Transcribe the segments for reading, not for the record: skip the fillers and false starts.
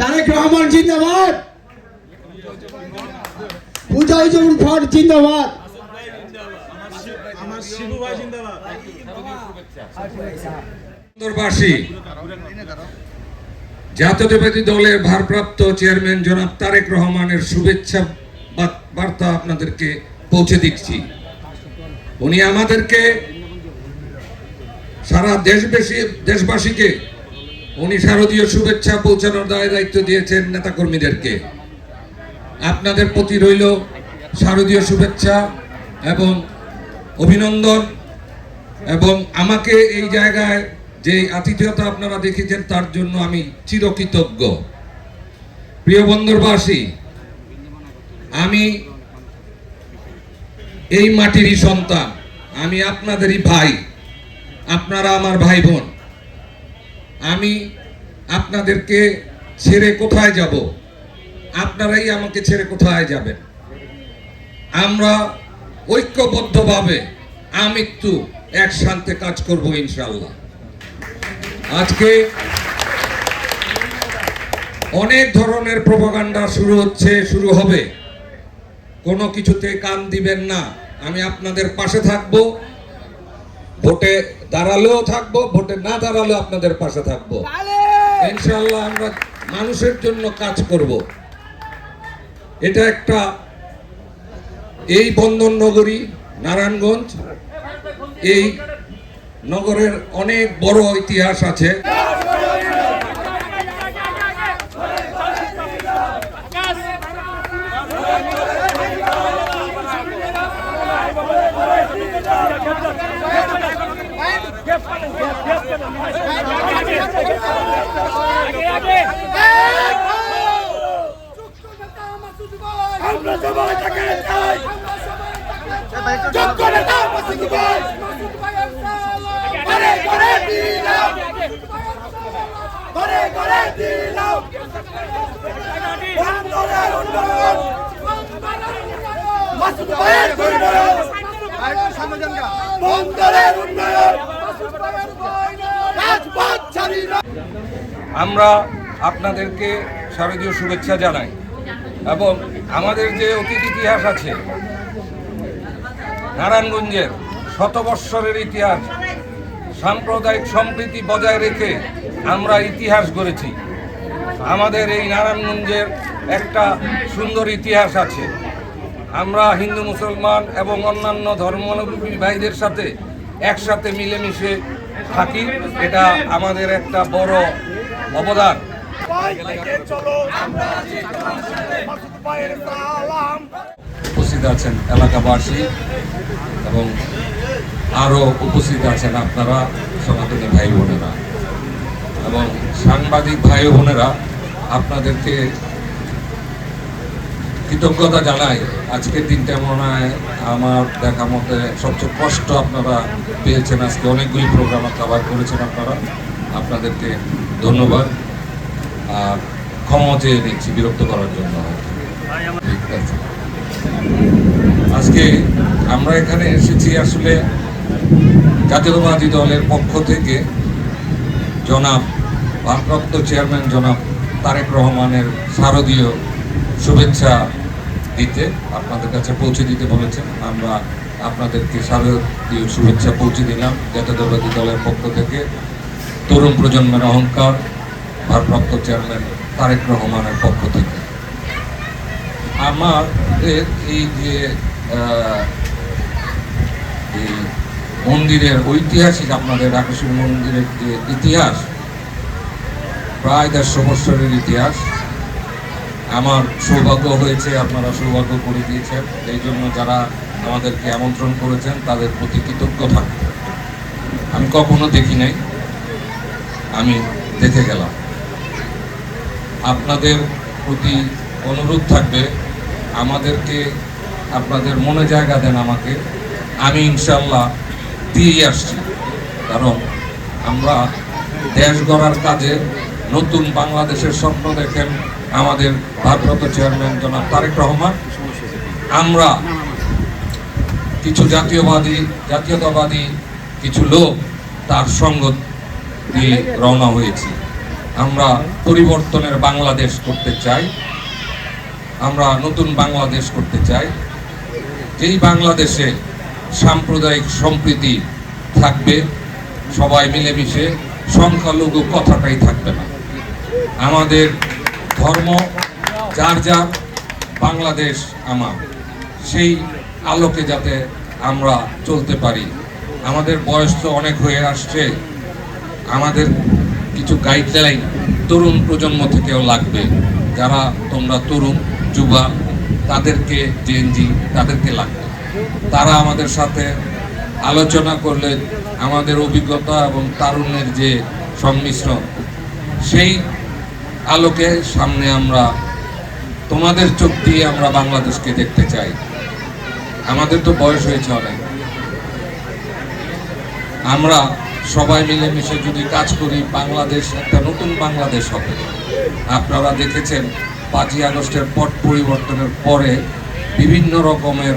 তারেক রহমান জিন্দাবাদ, মুজাহিদুল ফর জিন্দাবাদ। জাতীয়তাবাদী দলের ভারপ্রাপ্ত চেয়ারম্যান জনাব তারেক রহমানের শুভেচ্ছা বার্তা আপনাদেরকে পৌঁছে দিচ্ছি। উনি আমাদেরকে সারা দেশবাসীকে উনি শারদীয় শুভেচ্ছা পৌঁছানোর দায়িত্ব দিয়েছেন নেতাকর্মীদেরকে। আপনাদের প্রতি রইল শারদীয় শুভেচ্ছা এবং অভিনন্দন, এবং আমাকে এই জায়গায় যে আতিথেয়তা আপনারা দেখেছেন তার জন্য আমি চিরকৃতজ্ঞ। প্রিয় বন্দরবাসী, আমি এই মাটিরই সন্তান, আমি আপনাদেরই ভাই, আপনারা আমার ভাই বোন। আমি আপনাদেরকে ছেড়ে কোথায় যাব? আপনারাই আমাকে ছেড়ে কোথায় যাবেন? আমরা ঐক্যবদ্ধভাবে আমৃত্যু একসাথে কাজ করব ইনশাআল্লাহ। আজকে অনেক ধরনের প্রোপাগান্ডা শুরু হবে, কোনো কিছুতে কান দিবেন না। আমি আপনাদের পাশে থাকব, ভোটে দাঁড়ালেও থাকবো, ভোটে না দাঁড়ালেও আপনাদের পাশে থাকবো ইনশাআল্লাহ। আমরা মানুষের জন্য কাজ করব। এটা একটা, এই বন্দর নগরী নারায়ণগঞ্জ, এই নগরের অনেক বড় ইতিহাস আছে। আমরা আপনাদেরকে শারদীয় শুভেচ্ছা জানাই, এবং আমাদের যে অতীত ইতিহাস আছে, নারায়ণগঞ্জের শতবৎসরের ইতিহাস, সাম্প্রদায়িক সম্প্রীতি বজায় রেখে আমরা ইতিহাস গড়েছি। আমাদের এই নারায়ণগঞ্জের একটা সুন্দর ইতিহাস আছে। আমরা হিন্দু মুসলমান এবং অন্যান্য ধর্মাবলম্বী ভাইদের সাথে একসাথে মিলেমিশে থাকি, এটা আমাদের একটা বড় অবদান। উপস্থিত আছেন এলাকাবাসী এবং আরো উপস্থিত আছেন আপনারা সনাতনী ভাই বোনেরা এবং সাংবাদিক ভাই বোনেরা, আপনাদেরকে কৃতজ্ঞতা জানাই। আজকের দিনটা মনে হয় আমার দেখা মতে সবচেয়ে কষ্ট আপনারা পেয়েছেন। আজকে অনেকগুলি প্রোগ্রাম কভার করেছেন আপনারা, আপনাদেরকে ধন্যবাদ। আর ক্ষমা চেয়ে নিচ্ছি বিরক্ত করার জন্য। আজকে আমরা এখানে এসেছি আসলে জাতীয়তাবাদী দলের পক্ষ থেকে জনাব ভারপ্রাপ্ত চেয়ারম্যান জনাব তারেক রহমানের শারদীয় শুভেচ্ছা দিতে, আপনাদের কাছে পৌঁছে দিতে বলেছেন। আমরা আপনাদেরকে শারদীয় শুভেচ্ছা পৌঁছে দিলাম জাতীয়তাবাদী দলের পক্ষ থেকে। তরুণ প্রজন্মের অহংকার ভারপ্রাপ্ত চেয়ারম্যান তারেক রহমানের পক্ষ থেকে। আমাদের এই যে এই মন্দিরের ঐতিহাসিক, আপনাদের রাকেশ্বর মন্দিরের যে ইতিহাস, প্রায় 150 বৎসরের ইতিহাস। আমার সৌভাগ্য হয়েছে, আপনারা সৌভাগ্য করে দিয়েছেন, এই জন্য যারা আমাদেরকে আমন্ত্রণ করেছেন তাদের প্রতি কৃতজ্ঞ থাকব। আমি কখনো দেখি নাই, আমি দেখে গেলাম। আপনাদের প্রতি অনুরোধ থাকবে, আমাদেরকে আপনাদের মনে জায়গা দেন আমাকে, আমি ইনশাল্লাহ দিয়েই আসছি। কারণ আমরা দেশ গড়ার কাজে নতুন বাংলাদেশের স্বপ্ন দেখেন আমাদের ভারপ্রাপ্ত চেয়ারম্যান জনাব তারেক রহমান। আমরা কিছু জাতীয়তাবাদী কিছু লোক তার সঙ্গ দিয়ে রওনা হয়েছি। আমরা পরিবর্তনের বাংলাদেশ করতে চাই, আমরা নতুন বাংলাদেশ করতে চাই, যেই বাংলাদেশে সাম্প্রদায়িক সম্প্রীতি থাকবে, সবাই মিলেমিশে, সংখ্যালঘু কথাটাই থাকবে না। আমাদের ধর্ম যার যার, বাংলাদেশ আমার, সেই আলোকে যাতে আমরা চলতে পারি। আমাদের বয়স তো অনেক হয়ে আসছে, আমাদের কিছু গাইডলাইন তরুণ প্রজন্ম থেকেও লাগবে। যারা তোমরা তরুণ যুবা, তাদেরকে জেনজি, তাদেরকে লাগবে। তারা আমাদের সাথে আলোচনা করলে আমাদের অভিজ্ঞতা এবং তারুণ্যের যে সংমিশ্রণ, সেই আলোকে সামনে আমরা তোমাদের চোখ দিয়ে আমরা বাংলাদেশকে দেখতে চাই। আমাদের তো বয়স হয়েছে অনেক, আমরা সবাই মিলেমিশে যদি কাজ করি, বাংলাদেশ একটা নতুন বাংলাদেশ হবে। আপনারা দেখেছেন 5ই আগস্টের পট পরিবর্তনের পরে বিভিন্ন রকমের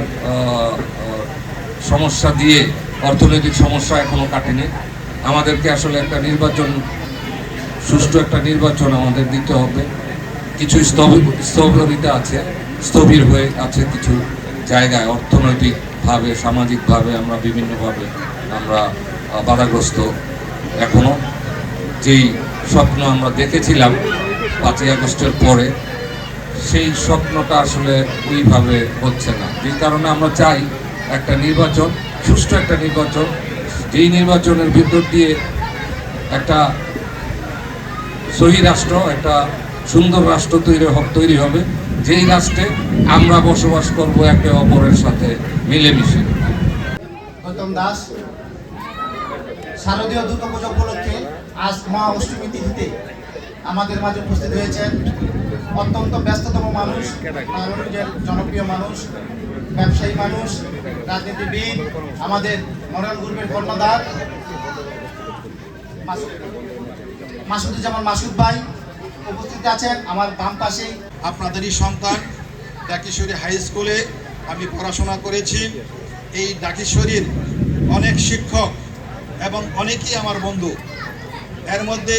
সমস্যা দিয়ে, অর্থনৈতিক সমস্যা এখনো কাটেনি। আমাদেরকে আসলে একটা নির্বাচন, সুষ্ঠু একটা নির্বাচন আমাদের দিতে হবে। কিছু স্থবিরতা আছে, স্থবির হয়ে আছে কিছু জায়গায়, অর্থনৈতিকভাবে, সামাজিকভাবে আমরা বিভিন্নভাবে আমরা বাধাগ্রস্ত। এখনো যেই স্বপ্ন আমরা দেখেছিলাম 5ই আগস্টের পরে, সেই স্বপ্নটা আসলে ওইভাবে হচ্ছে না। যেই কারণে আমরা চাই একটা নির্বাচন, সুষ্ঠু একটা নির্বাচন, যেই নির্বাচনের ভিতর দিয়ে একটা সহি রাষ্ট্র, একটা সুন্দর রাষ্ট্র তৈরি হবে, যেই রাষ্ট্রে আমরা বসবাস করব একে অপরের সাথে মিলেমিশে। গৌতম দাস শারদীয় দুর্গাপূজা উপলক্ষে আজ মহা অষ্টমী তিথিতে আমাদের মাঝে উপস্থিত হয়েছেন অত্যন্ত ব্যস্ততম মানুষ, নারায়ণগঞ্জের জনপ্রিয় মানুষ, ব্যবসায়ী মানুষ, রাজনীতিবিদ, আমাদের মডেল গ্রুপের কর্ণধার মাসুদুজ্জামান মাসুদ ভাই উপস্থিত আছেন আমার বাম পাশে। আপনাদেরই সন্তান ডাকিশ্বরী হাই স্কুলে আমি পড়াশোনা করেছি। এই ডাকিশ্বরীর অনেক শিক্ষক এবং অনেকেই আমার বন্ধু। এর মধ্যে